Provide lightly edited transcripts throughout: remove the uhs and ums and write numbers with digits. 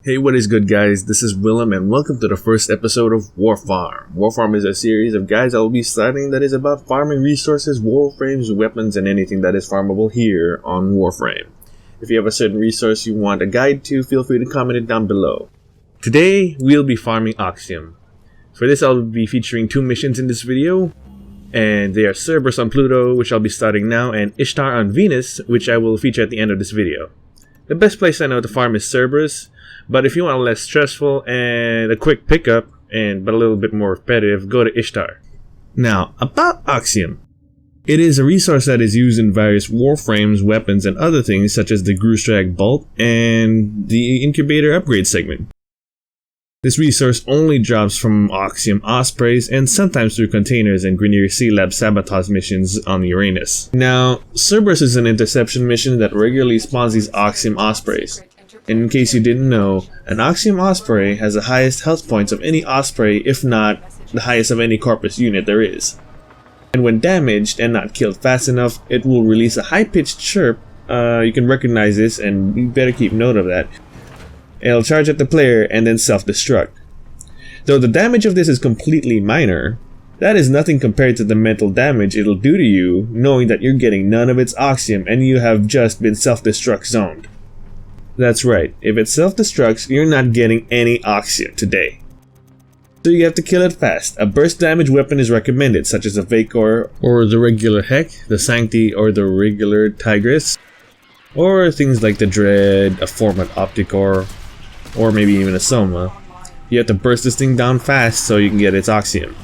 Hey, what is good, guys? This is Willem and welcome to the first episode of WARFARM. WARFARM is a series of guides I will be starting that is about farming resources, warframes, weapons, and anything that is farmable here on Warframe. If you have a certain resource you want a guide to, feel free to comment it down below. Today, we'll be farming Oxium. For this, I'll be featuring two missions in this video, and they are Cerberus on Pluto, which I'll be starting now, and Ishtar on Venus, which I will feature at the end of this video. The best place I know to farm is Cerberus, but if you want a less stressful and a quick pickup, but a little bit more repetitive, go to Ishtar. Now, about Oxium. It is a resource that is used in various warframes, weapons, and other things such as the Grustrag Bolt and the Incubator Upgrade segment. This resource only drops from Oxium Ospreys and sometimes through containers and Grenier Sea Lab sabotage missions on Uranus. Now, Cerberus is an interception mission that regularly spawns these Oxium Ospreys. And in case you didn't know, an Oxium Osprey has the highest health points of any Osprey, if not the highest of any Corpus unit there is. And when damaged and not killed fast enough, it will release a high-pitched chirp. You can recognize this and you better keep note of that. It'll charge at the player and then self-destruct. Though the damage of this is completely minor, that is nothing compared to the mental damage it'll do to you knowing that you're getting none of its Oxium and you have just been self-destruct zoned. That's right, if it self-destructs, you're not getting any Oxium today. So you have to kill it fast. A burst damage weapon is recommended, such as a Vacor, or the regular Heck, the Sancti, or the regular Tigress, or things like the Dread, a Format Opticor, or maybe even a Soma. You have to burst this thing down fast so you can get its Oxium.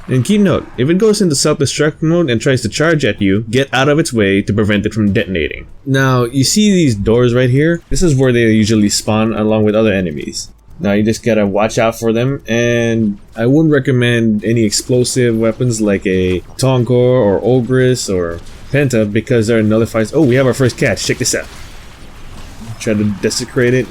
And keep note, if it goes into self-destruct mode and tries to charge at you, get out of its way to prevent it from detonating. Now, you see these doors right here? This is where they usually spawn along with other enemies. Now you just gotta watch out for them, and I wouldn't recommend any explosive weapons like a Tonkor or Ogress or Penta because they're nullifies. Oh, we have our first catch, check this out. Try to desecrate it.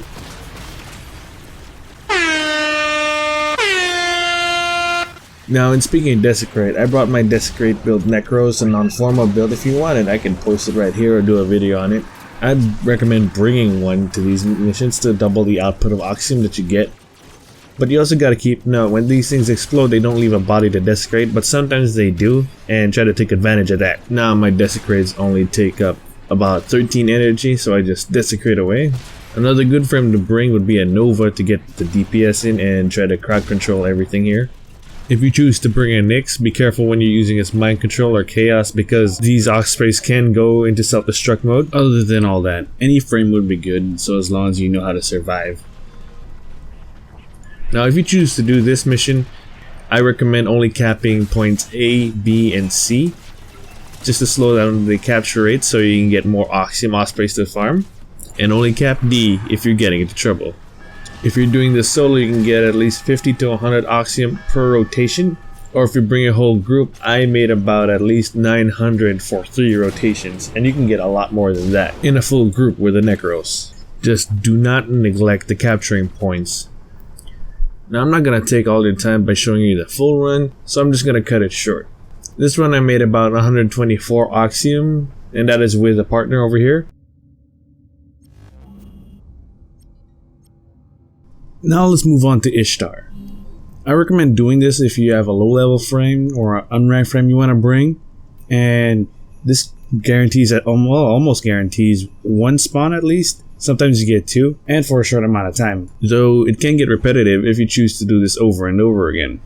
Now, in speaking of Desecrate, I brought my Desecrate build Necros, a non-formal build. If you want it, I can post it right here or do a video on it. I'd recommend bringing one to these missions to double the output of Oxium that you get. But you also gotta keep note, when these things explode, they don't leave a body to Desecrate, but sometimes they do, and try to take advantage of that. Now, my Desecrates only take up about 13 energy, so I just Desecrate away. Another good frame to bring would be a Nova to get the DPS in and try to crowd control everything here. If you choose to bring a Nyx, be careful when you're using its Mind Control or Chaos because these Ospreys can go into self-destruct mode. Other than all that, any frame would be good, so as long as you know how to survive. Now if you choose to do this mission, I recommend only capping points A, B, and C, just to slow down the capture rate so you can get more Oxium Ospreys to farm, and only cap D if you're getting into trouble. If you're doing this solo, you can get at least 50 to 100 Oxium per rotation, or if you bring a whole group, I made about at least 900 for 3 rotations, and you can get a lot more than that in a full group with the Necros. Just do not neglect the capturing points. Now I'm not going to take all your time by showing you the full run, so I'm just going to cut it short. This run I made about 124 Oxium, and that is with a partner over here. Now let's move on to Ishtar. I recommend doing this if you have a low level frame or an unranked frame you want to bring, and this guarantees, almost guarantees, 1 spawn at least. Sometimes you get 2, and for a short amount of time, though it can get repetitive if you choose to do this over and over again.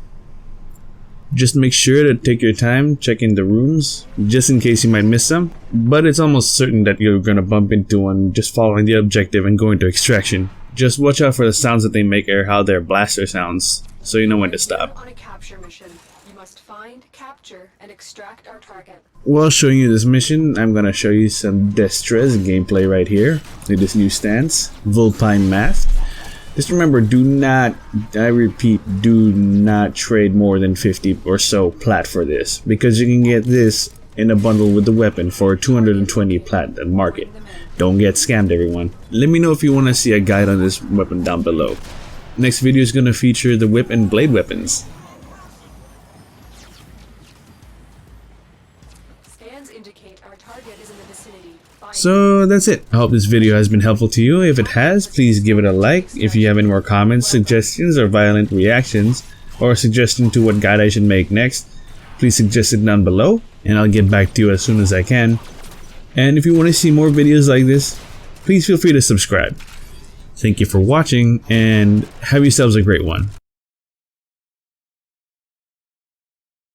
Just make sure to take your time checking the rooms, just in case you might miss some, but it's almost certain that you're gonna bump into one just following the objective and going to extraction. Just watch out for the sounds that they make or how their blaster sounds, so you know when to stop. On a capture mission, you must find, capture, and extract our target. While showing you this mission, I'm gonna show you some Destrez gameplay right here with this new stance, Vulpine Mask. Just remember, do not, I repeat, do not trade more than 50 or so plat for this, because you can get this in a bundle with the weapon for 220 plat at market. Don't get scammed, everyone. Let me know if you want to see a guide on this weapon down below. Next video is going to feature the whip and blade weapons. Scans indicate our target is in the vicinity. So that's it. I hope this video has been helpful to you. If it has, please give it a like. If you have any more comments, suggestions, or violent reactions, or a suggestion to what guide I should make next, please suggest it down below, and I'll get back to you as soon as I can. And if you want to see more videos like this, please feel free to subscribe. Thank you for watching, and have yourselves a great one.